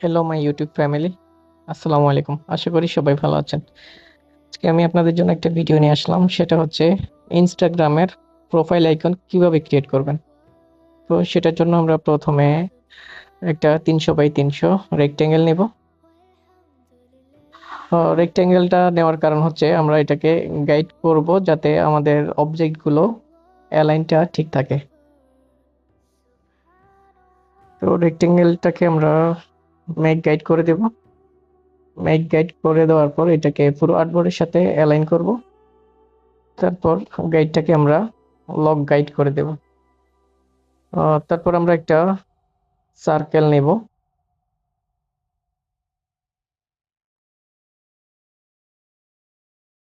Hello my YouTube family, আসসালামু আলাইকুম। আশা করি সবাই ভালো আছেন। আজকে আমি আপনাদের জন্য একটা ভিডিও নিয়ে আসলাম, সেটা হচ্ছে ইনস্টাগ্রামের প্রোফাইল আইকন কিভাবে ক্রিয়েট করবেন। তো সেটার জন্য আমরা প্রথমে একটা 300 বাই 300 রেক্টেঙ্গেল নেব। রেক্টেঙ্গেলটা নেওয়ার কারণ হচ্ছে আমরা এটাকে গাইড করব যাতে আমাদের অবজেক্টগুলো অ্যালাইনটা ঠিক থাকে। তো রেক্টেঙ্গেলটাকে আমরা মেক গাইড করে দেব। মেক গাইড করে দেওয়ার পর এটাকে পুরো আর্টবোর্ডের সাথে অ্যালাইন করব। তারপর গাইডটাকে আমরা লক গাইড করে দেব। তারপর আমরা একটা সার্কেল নেব।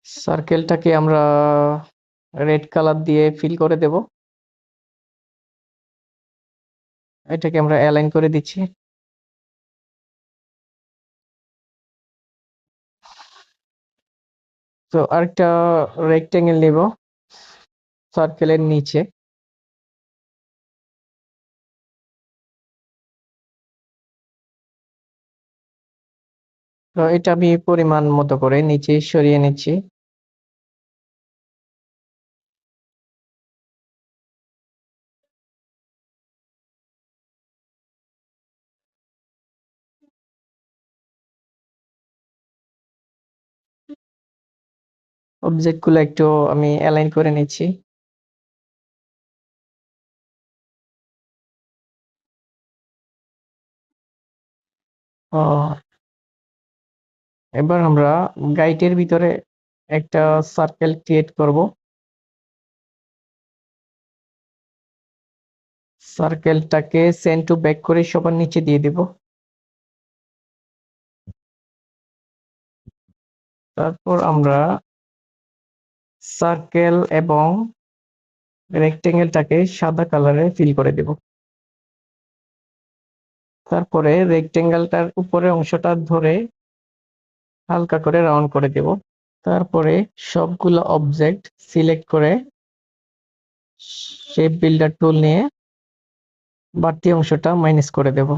সার্কেলটাকে আমরা রেড কালার দিয়ে ফিল করে দেব। এটাকে আমরা অ্যালাইন করে দিচ্ছি। তো আরেকটা রেক্টেঙ্গেল নেব সার্কেলের নিচে। তো এটা আমি পরিমাণ মতো করে নিচে সরিয়ে নিচ্ছি। অবজেক্টগুলো একটু আমি অ্যালাইন করে নিচ্ছি। এবার আমরা গাইডের ভিতরে একটা সার্কেল ক্রিয়েট করব। সার্কেলটাকে সেন্ড টু ব্যাক করে সবার নিচে দিয়ে দেব। তারপর আমরা সার্কেল এবং রেক্টেঙ্গেলটাকে সাদা কালারে ফিল করে দেব। তারপরে রেক্টেঙ্গেলটার উপরের অংশটা ধরে হালকা করে রাউন্ড করে দেব। তারপরে সবগুলো অবজেক্ট সিলেক্ট করে শেপ বিল্ডার টুল নিয়ে বাড়তি অংশটা মাইনাস করে দেব।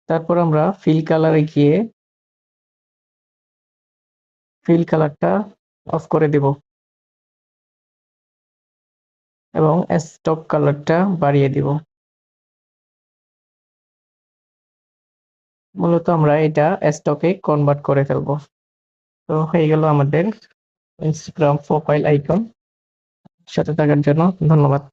তারপর আমরা ফিল কালারে গিয়ে ফিল কালারটা অফ করে দেব এবং স্টক কালারটা বাড়িয়ে দিব। মূলত আমরা এটা স্টকে কনভার্ট করে ফেলবো। তো হয়ে গেল আমাদের ইনস্টাগ্রাম প্রোফাইল আইকন। সাথে থাকার জন্য ধন্যবাদ।